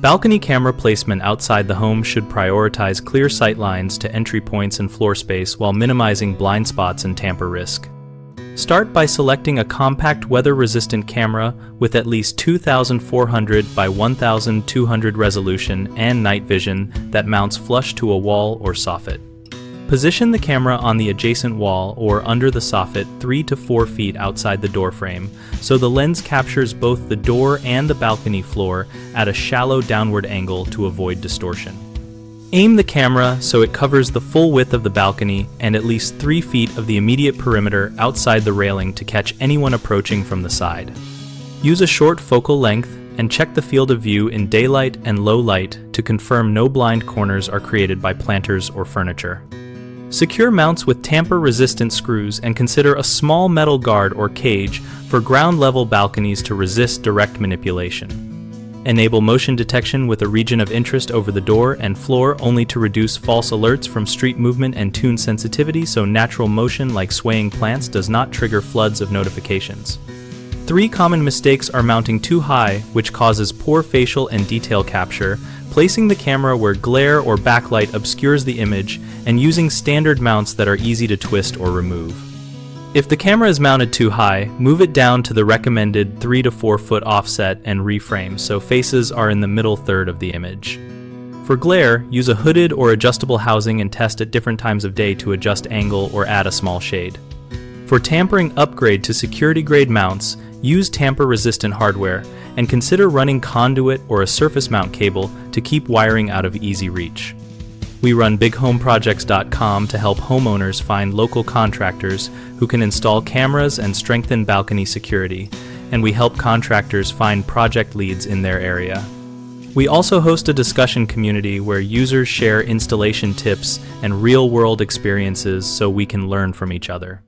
Balcony camera placement outside the home should prioritize clear sight lines to entry points and floor space while minimizing blind spots and tamper risk. Start by selecting a compact weather-resistant camera with at least 2400 by 1200 resolution and night vision that mounts flush to a wall or soffit. Position the camera on the adjacent wall or under the soffit 3 to 4 feet outside the door frame, so the lens captures both the door and the balcony floor at a shallow downward angle to avoid distortion. Aim the camera so it covers the full width of the balcony and at least 3 feet of the immediate perimeter outside the railing to catch anyone approaching from the side. Use a short focal length and check the field of view in daylight and low light to confirm no blind corners are created by planters or furniture. Secure mounts with tamper-resistant screws and consider a small metal guard or cage for ground-level balconies to resist direct manipulation. Enable motion detection with a region of interest over the door and floor only to reduce false alerts from street movement and tune sensitivity so natural motion like swaying plants does not trigger floods of notifications. 3 common mistakes are mounting too high, which causes poor facial and detail capture, placing the camera where glare or backlight obscures the image, and using standard mounts that are easy to twist or remove. If the camera is mounted too high, move it down to the recommended 3 to 4 foot offset and reframe so faces are in the middle third of the image. For glare, use a hooded or adjustable housing and test at different times of day to adjust angle or add a small shade. For tampering upgrade to security-grade mounts, use tamper-resistant hardware and consider running conduit or a surface mount cable to keep wiring out of easy reach. We run bighomeprojects.com to help homeowners find local contractors who can install cameras and strengthen balcony security, and we help contractors find project leads in their area. We also host a discussion community where users share installation tips and real-world experiences so we can learn from each other.